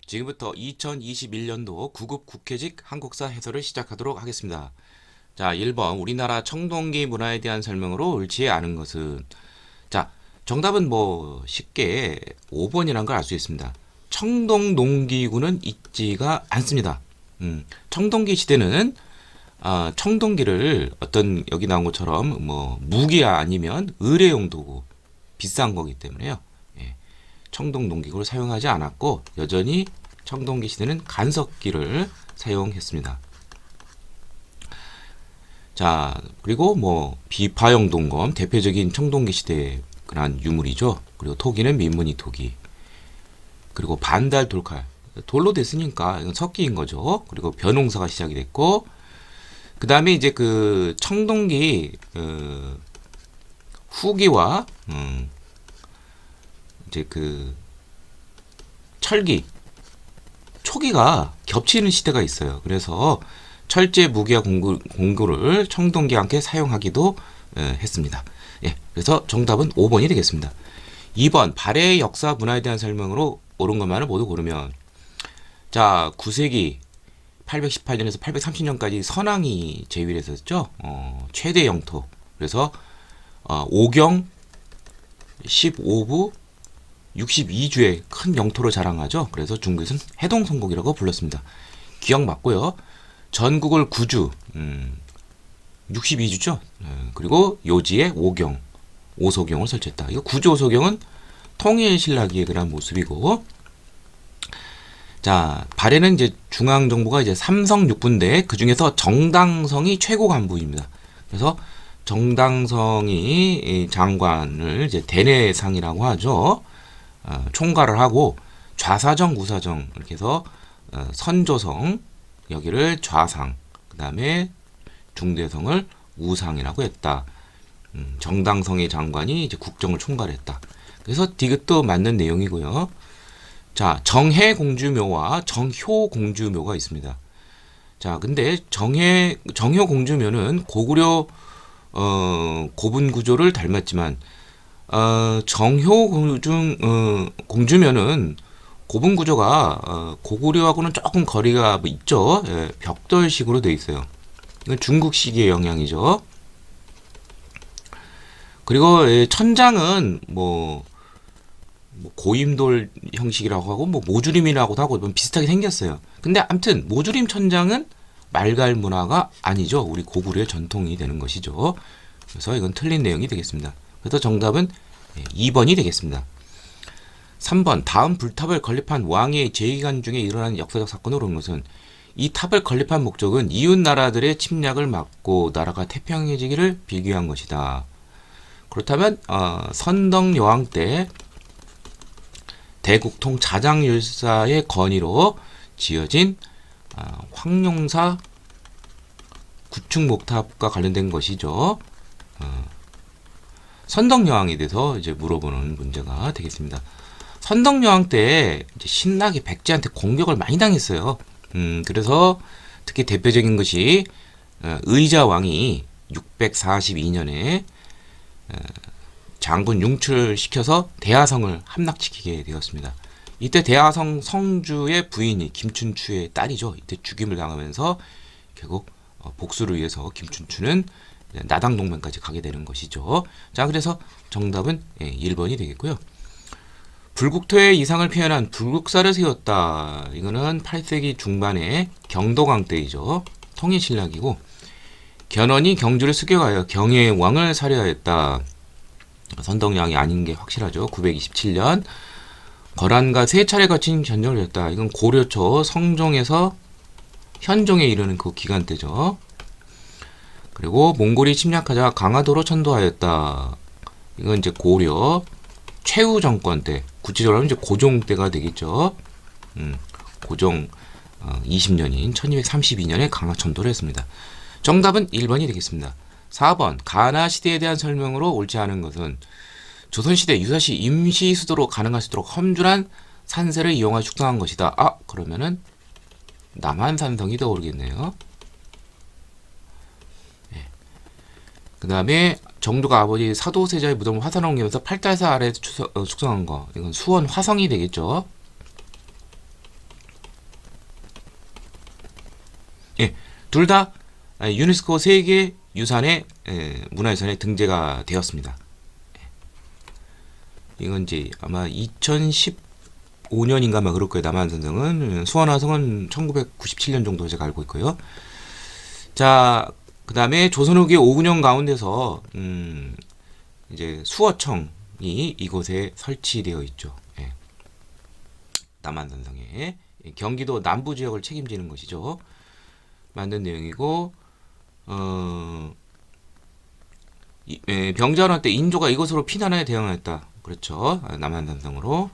지금부터 2021년도 9급 국회직 한국사 해설을 시작하도록 하겠습니다. 자, 1번 우리나라 청동기 문화에 대한 설명으로 옳지 않은 것은, 자, 정답은 뭐 쉽게 5번이라는 걸 알 수 있습니다. 청동 농기구는 있지가 않습니다. 청동기 시대는 청동기를 어떤 여기 나온 것처럼 뭐 무기야 아니면 의뢰용 도구, 비싼 거기 때문에요. 예, 청동 농기구를 사용하지 않았고 여전히 청동기 시대는 간섭기를 사용했습니다. 자, 그리고 뭐 비파형 동검 대표적인 청동기 시대의 그런 유물이죠. 그리고 토기는 민무늬 토기. 그리고 반달 돌칼. 돌로 됐으니까 이건 석기인 거죠. 그리고 벼농사가 시작이 됐고, 그 다음에 이제 그 청동기 후기와 이제 그 철기 초기가 겹치는 시대가 있어요. 그래서 철제 무기와 공구를 청동기와 함께 사용하기도 했습니다. 예, 그래서 정답은 5번이 되겠습니다. 2번 발해의 역사 문화에 대한 설명으로 옳은 것만을 모두 고르면, 자, 9세기 818년에서 830년까지 선왕이 제위를 했었죠. 최대 영토. 그래서 5경 15부 62주의 큰 영토를 자랑하죠. 그래서 중국에서는 해동성국이라고 불렀습니다. 기억 맞고요. 전국을 9주 62주죠. 그리고 요지에 5경 5소경을 설치했다. 이거 9주 5소경은 통일신라기의 그런 모습이고, 자, 발해는 이제 중앙정부가 이제 삼성 6군데, 그 중에서 정당성이 최고 간부입니다. 그래서 정당성이 장관을 이제 대내상이라고 하죠. 총괄을 하고, 좌사정, 우사정 이렇게 해서 선조성 여기를 좌상, 그 다음에 중대성을 우상이라고 했다. 정당성의 장관이 이제 국정을 총괄했다. 그래서 디귿도 맞는 내용이고요. 자, 정해공주묘와 정효공주묘가 있습니다. 자, 근데 정효공주묘는 고구려 고분 구조를 닮았지만, 공주묘는 고분 구조가 고구려하고는 조금 거리가 있죠. 예, 벽돌식으로 되어 있어요. 이건 중국식의 영향이죠. 그리고 천장은 뭐 고임돌 형식이라고 하고 뭐 모주림이라고도 하고 비슷하게 생겼어요. 근데 아무튼 모주림 천장은 말갈 문화가 아니죠. 우리 고구려의 전통이 되는 것이죠. 그래서 이건 틀린 내용이 되겠습니다. 그래서 정답은 2번이 되겠습니다. 3번 다음 불탑을 건립한 왕의 재기간 중에 일어난 역사적 사건으로 온 것은, 이 탑을 건립한 목적은 이웃 나라들의 침략을 막고 나라가 태평해지기를 빌기 위한 것이다. 그렇다면 선덕여왕 때 대국통 자장율사의 건의로 지어진 황룡사 구축목탑과 관련된 것이죠. 선덕여왕에 대해서 이제 물어보는 문제가 되겠습니다. 선덕여왕 때 이제 신라기 백제한테 공격을 많이 당했어요. 그래서 특히 대표적인 것이 의자왕이 642년에 장군 융출을 시켜서 대하성을 함락시키게 되었습니다. 이때 대하성 성주의 부인이 김춘추의 딸이죠. 이때 죽임을 당하면서 결국 복수를 위해서 김춘추는 나당동맹까지 가게 되는 것이죠. 자, 그래서 정답은 1번이 되겠고요. 불국토의 이상을 표현한 불국사를 세웠다. 이거는 8세기 중반의 경도강 때이죠. 통일신라기고, 견훤이 경주를 습격하여 경의 왕을 살해하였다. 선덕여왕이 아닌 게 확실하죠. 927년 거란과 세 차례 거친 전쟁을 했다. 이건 고려 초 성종에서 현종에 이르는 그 기간 때죠. 그리고 몽골이 침략하자 강화도로 천도하였다. 이건 이제 고려 최후 정권 때, 구체적으로 이제 고종 때가 되겠죠. 고종 20년인 1232년에 강화 천도를 했습니다. 정답은 1번이 되겠습니다. 4번 가나 시대에 대한 설명으로 옳지 않은 것은, 조선시대 유사시 임시 수도로 가능할 수 있도록 험준한 산세를 이용하여 축성한 것이다. 그러면은 남한산성이 떠오르겠네요. 그 다음에 정조가 아버지 사도세자의 무덤을 화산을 옮기면서 팔달사 아래에서 축성한 거, 이건 수원 화성이 되겠죠. 둘 다 유네스코 세계 유산의 문화유산에 등재가 되었습니다. 이건 이제 아마 2015년인가 막 그럴 거예요. 남한산성은. 수원화성은 1997년 정도 제가 알고 있고요. 자, 그 다음에 조선 후기 5군영 가운데서 이제 수어청이 이곳에 설치되어 있죠. 예. 남한산성에 경기도 남부 지역을 책임지는 것이죠. 만든 내용이고 병자호란 때 인조가 이것으로 피난에 대응하였다. 그렇죠. 남한산성으로.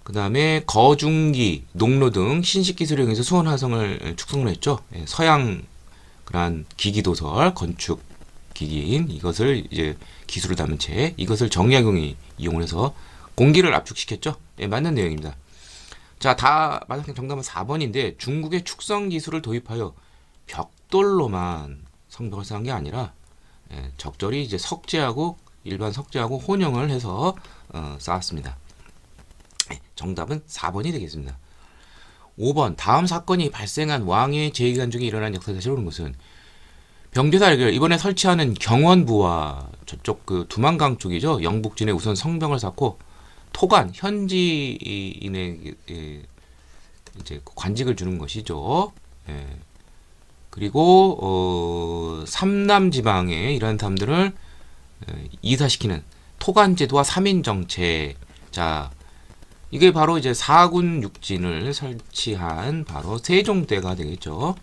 그 다음에 거중기, 농로 등 신식기술에 의해서 수원화성을 축성을 했죠. 예, 서양 그러한 기기도설, 건축 기기인 이것을 이제 기술을 담은 채 이것을 정약용이 이용을 해서 공기를 압축시켰죠. 예, 맞는 내용입니다. 자, 다 맞았습니다. 정답은 4번인데 중국의 축성 기술을 도입하여 벽돌로만 성벽을 쌓은 게 아니라 적절히 이제 석재하고 일반 석재하고 혼용을 해서 쌓았습니다. 정답은 4번이 되겠습니다. 5번 다음 사건이 발생한 왕의 재기간 중에 일어난 역사를 옳은 것은 병제사를 이번에 설치하는 경원부와 저쪽 그 두만강 쪽이죠. 영북진에 우선 성벽을 쌓고 토간 현지인의 이제 관직을 주는 것이죠. 예. 그리고 삼남 지방에 이러한 사람들을 이사시키는 토간 제도와 3인 정책. 자, 이게 바로 이제 4군 육진을 설치한 바로 세종대가 되겠죠.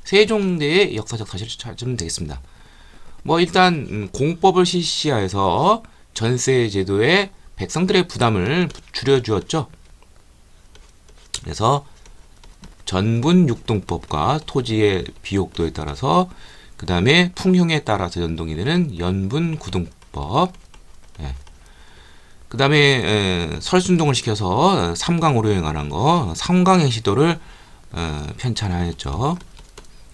세종대의 역사적 사실을 찾으면 되겠습니다. 뭐 일단 공법을 실시하여서 전세 제도에 백성들의 부담을 줄여주었죠. 그래서 전분 육동법과 토지의 비옥도에 따라서 그 다음에 풍흉에 따라서 연동이 되는 연분 구동법. 예. 그 다음에 설순동을 시켜서 삼강오류에 관한 거 삼강행 시도를 편찬하였죠.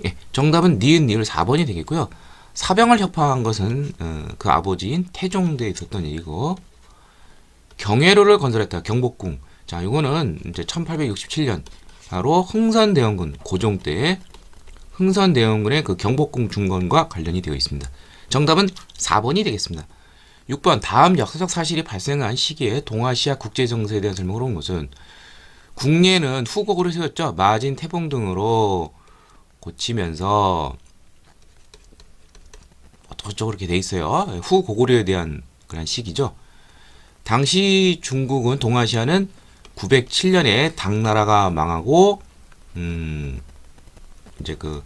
예, 정답은 니은 니을 4번이 되겠고요. 사병을 협파한 것은 그 아버지인 태종대에 있었던 일이고 경회로를 건설했다. 경복궁. 자, 이거는 이제 1867년 바로 흥선대원군 고종 때 흥선대원군의 그 경복궁 중건과 관련이 되어 있습니다. 정답은 4번이 되겠습니다. 6번 다음 역사적 사실이 발생한 시기에 동아시아 국제정세에 대한 설명을 온 것은 국례는 후고구려 세웠죠. 마진 태봉 등으로 고치면서 어쩌고 이렇게 돼 있어요. 후고구려에 대한 그런 시기죠. 당시 중국은 동아시아는 907년에 당나라가 망하고 이제 그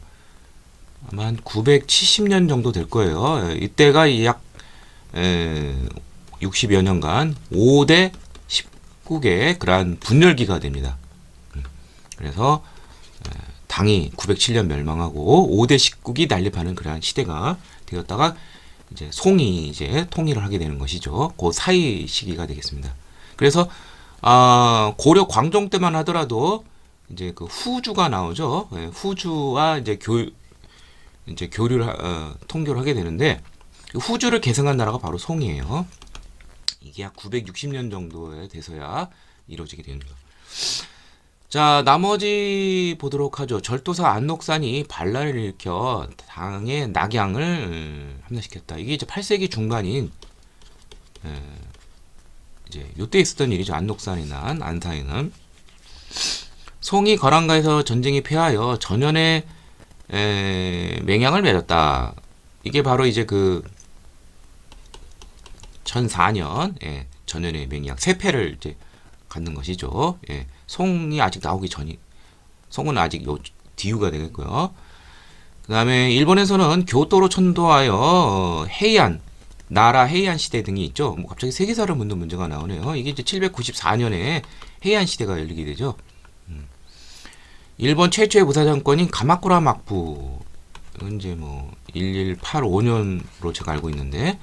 아마 한 970년 정도 될 거예요. 이때가 약 60여 년간 5대 19개 그러한 분열기가 됩니다. 그래서 당이 907년 멸망하고 5대 19기 난립하는 그러한 시대가 되었다가 이제 송이 이제 통일을 하게 되는 것이죠. 그 사이 시기가 되겠습니다. 그래서 고려 광종 때만 하더라도 이제 그 후주가 나오죠. 후주와 이제 교류를 통교를 하게 되는데 후주를 계승한 나라가 바로 송이에요. 이게 약 960년 정도에 돼서야 이루어지게 됩니다. 자, 나머지 보도록 하죠. 절도사 안록산이 반란을 일으켜 당의 낙양을 함락시켰다. 이게 이제 8세기 중반인 이제 요때 있었던 일이죠. 안록산이 난 안사에는 송이 거란가에서 전쟁이 패하여 전연의 맹약을 맺었다. 이게 바로 이제 그 1004년 전연의 맹약 세패를 이제 갖는 것이죠. 예. 송이 아직 나오기 전이 송은 아직 요 뒤유가 되겠고요. 그 다음에 일본에서는 교토로 천도하여 해이안 나라 해이안 시대 등이 있죠. 뭐 갑자기 세계사를 묻는 문제가 나오네요. 이게 이제 794년에 해이안 시대가 열리게 되죠. 일본 최초의 부사 정권인 가마쿠라 막부 이제 뭐 1185년으로 제가 알고 있는데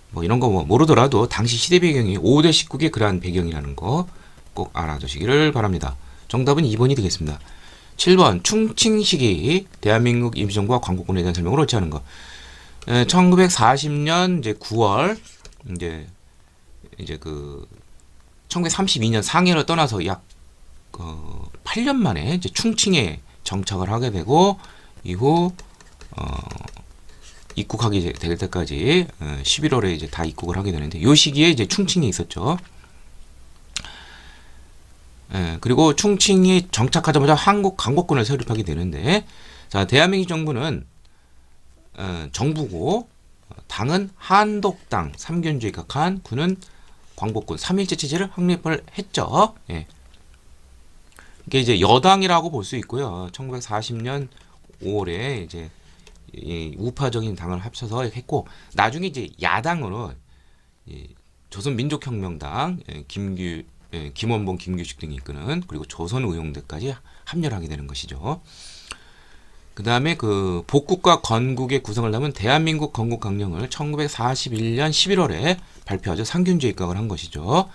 뭐 이런 거 뭐 모르더라도 당시 시대 배경이 5대 19개 그러한 배경이라는 거 꼭 알아두시기를 바랍니다. 정답은 2번이 되겠습니다. 7번 충칭 시기 대한민국 임시정부와 광복군에 대한 설명을 옳지 않은 거. 1940년 이제 9월 이제 그 1932년 상해를 떠나서 약 8년 만에 이제 충칭에 정착을 하게 되고 이후 입국하게 될 때까지 11월에 이제 다 입국을 하게 되는데 이 시기에 이제 충칭이 있었죠. 그리고 충칭이 정착하자마자 한국 강복군을 설립하게 되는데 자 대한민국 정부는 정부고 당은 한독당 삼균주의 각한 군은 광복군 3.1제 체제를 확립을 했죠. 예. 이게 이제 여당이라고 볼 수 있고요. 1940년 5월에 이제 이 우파적인 당을 합쳐서 했고 나중에 이제 야당으로 조선민족혁명당 김원봉, 김규식 등이 이끄는 그리고 조선의용대까지 합류를 하게 되는 것이죠. 그 다음에 그 복국과 건국의 구성을 담은 대한민국 건국강령을 1941년 11월에 발표하죠. 상균제 입각을 한 것이죠.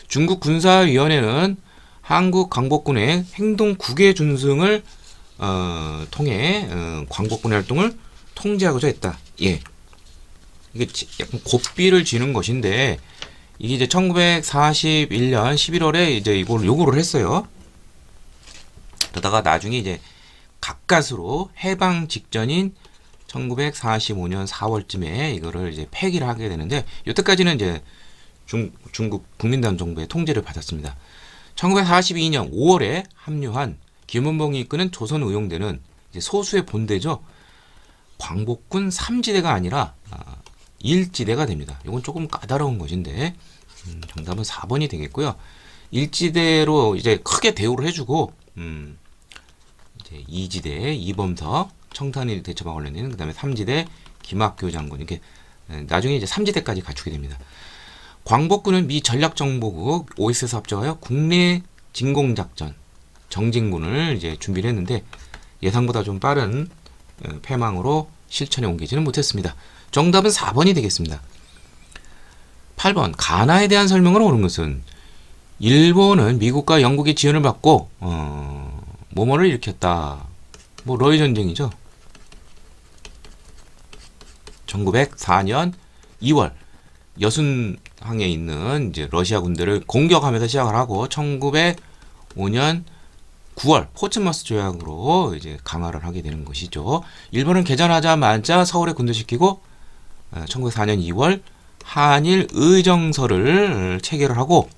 중국 군사위원회는 한국 광복군의 행동 국외 준승을 통해 광복군의 활동을 통제하고자 했다. 예. 이게 약간 고삐를 쥐는 것인데 이게 이제 1941년 11월에 이제 이걸 요구를 했어요. 그러다가 나중에 이제 가까스로 해방 직전인 1945년 4월쯤에 이거를 이제 폐기를 하게 되는데 이때까지는 이제 중국 국민당 정부의 통제를 받았습니다. 1942년 5월에 합류한 김원봉이 이끄는 조선의용대는 이제 소수의 본대죠. 광복군 3지대가 아니라 1지대가 됩니다. 이건 조금 까다로운 것인데 정답은 4번이 되겠고요. 1지대로 이제 크게 대우를 해주고 이제 2지대 이범석 청산리 대처방 관련된 그다음에 3지대 김학교 장군 이렇게 나중에 이제 3지대까지 갖추게 됩니다. 광복군은 미 전략정보국 OS에서 합작하여 국내 진공작전 정진군을 이제 준비를 했는데 예상보다 좀 빠른 패망으로 실천에 옮기지는 못했습니다. 정답은 4번이 되겠습니다. 8번 가나에 대한 설명을 옳은 것은 일본은 미국과 영국의 지원을 받고 뭐뭐를 일으켰다. 뭐 러일 전쟁이죠. 1904년 2월 여순항에 있는 이제 러시아 군대를 공격하면서 시작을 하고 1905년 9월 포츠머스 조약으로 이제 강화를 하게 되는 것이죠. 일본은 개전하자마자 서울에 군대시키고 1904년 2월 한일 의정서를 체결을 하고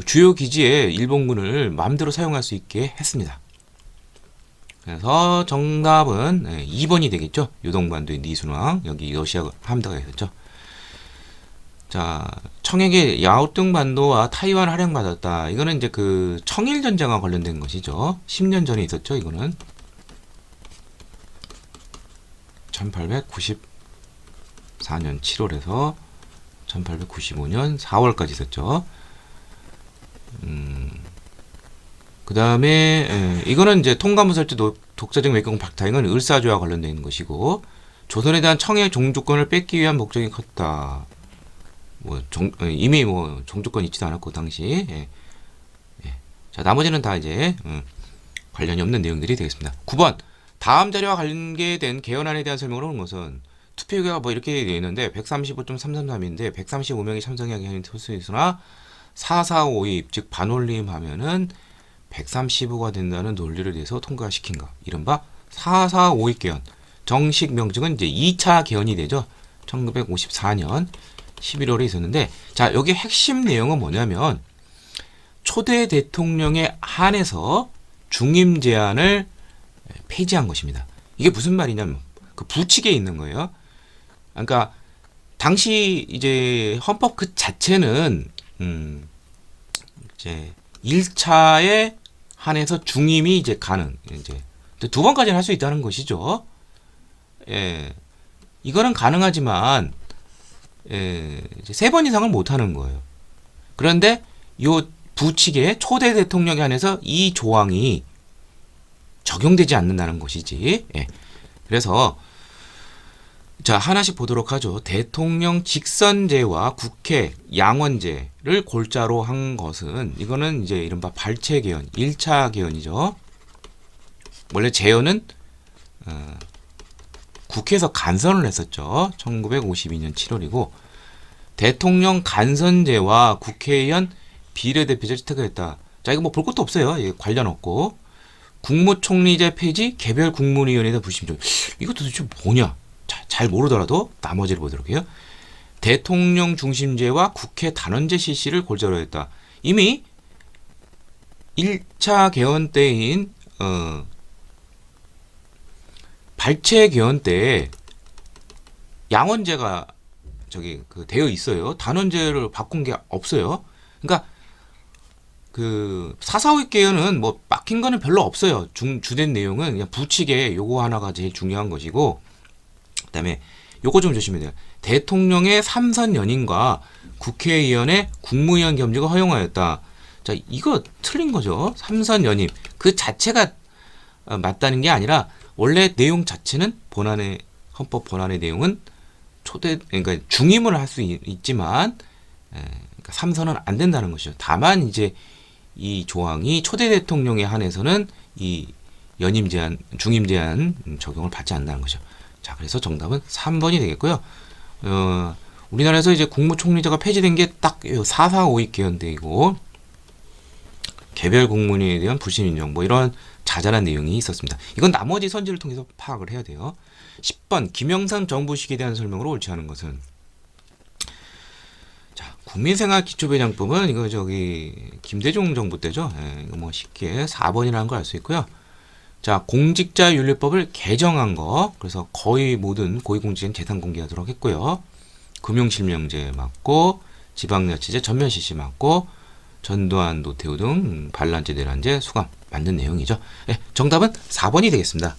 주요 기지에 일본군을 마음대로 사용할 수 있게 했습니다. 그래서 정답은 2번이 되겠죠. 요동반도의 니순왕 여기 러시아 함대가 있었죠. 자, 청해계 야오뚱반도와 타이완 할양받았다. 이거는 이제 그 청일전쟁과 관련된 것이죠. 10년 전에 있었죠. 이거는 1894년 7월에서 1895년 4월까지 있었죠. 그 다음에 이거는 이제 통감무설제 독자적 외교권 박탈은 을사조와 관련되어 있는 것이고 조선에 대한 청해 종주권을 뺏기 위한 목적이 컸다. 이미 종주권 있지도 않았고 당시 자 나머지는 다 이제 관련이 없는 내용들이 되겠습니다. 9번 다음 자료와 관계된 개헌안에 대한 설명을 하는 것은 투표율가 뭐 이렇게 되어 있는데 135.333인데 135명이 참석하게 하는 토스이으나 4452, 즉 반올림 하면은 135가 된다는 논리를 내서 통과시킨 것. 이른바 4452 개헌. 정식 명칭은 이제 2차 개헌이 되죠. 1954년 11월에 있었는데, 자, 여기 핵심 내용은 뭐냐면, 초대 대통령에 한해서 중임 제한을 폐지한 것입니다. 이게 무슨 말이냐면, 그 부칙에 있는 거예요. 그러니까, 당시 이제 헌법 그 자체는, 이제 1차에 한해서 중임이 이제 가능, 이제 두 번까지는 할 수 있다는 것이죠. 예. 이거는 가능하지만, 이제 3번 이상을 못 하는 거예요. 그런데 요 부칙에 초대 대통령에 한해서 이 조항이 적용되지 않는다는 것이지. 예. 그래서 자 하나씩 보도록 하죠. 대통령 직선제와 국회 양원제를 골자로 한 것은 이거는 이제 이른바 발췌 개헌 1차 개헌이죠. 원래 제헌은 국회에서 간선을 했었죠. 1952년 7월이고 대통령 간선제와 국회의원 비례대표제 채택을 했다. 자 이거 뭐 볼 것도 없어요. 예, 관련 없고 국무총리제 폐지, 개별 국무위원회에 부심. 이거 도대체 뭐냐? 잘 모르더라도 나머지를 보도록 해요. 대통령 중심제와 국회 단원제 실시를 골자로 했다. 이미 1차 개헌 때인 발췌 개헌 때 양원제가 되어 있어요. 단원제를 바꾼 게 없어요. 그러니까 그 4.4.5 개헌은 뭐 막힌 거는 별로 없어요. 주된 내용은 그냥 부칙에 요거 하나가 제일 중요한 것이고, 그다음에 요거 좀 조심해야 돼요. 대통령의 3선 연임과 국회의원의 국무위원 겸직을 허용하였다. 자, 이거 틀린 거죠. 3선 연임 그 자체가 맞다는 게 아니라 원래 내용 자체는 헌법 본안의 내용은 그러니까 중임을 할 수 있지만 그러니까 3선은 안 된다는 것이죠. 다만 이제 이 조항이 초대 대통령에 한해서는 이 연임 제한, 중임 제한 적용을 받지 않는다는 거죠. 자, 그래서 정답은 3번이 되겠고요. 우리나라에서 이제 국무총리제가 폐지된 게 딱 4.4.5 개헌 때이고, 개별 국무위원회에 대한 불신 인정, 뭐 이런 자잘한 내용이 있었습니다. 이건 나머지 선지를 통해서 파악을 해야 돼요. 10번 김영삼 정부 시기에 대한 설명으로 옳지 않은 것은, 자, 국민생활 기초배당법은 이거 김대중 정부 때죠. 이거 뭐 쉽게 4번이라는 걸 알 수 있고요. 자, 공직자윤리법을 개정한 거, 그래서 거의 모든 고위공직자는 재산 공개하도록 했고요. 금융실명제 맞고, 지방자치제 전면 실시 맞고, 전두환, 노태우 등 반란죄, 내란죄 수감 맞는 내용이죠. 정답은 4번이 되겠습니다.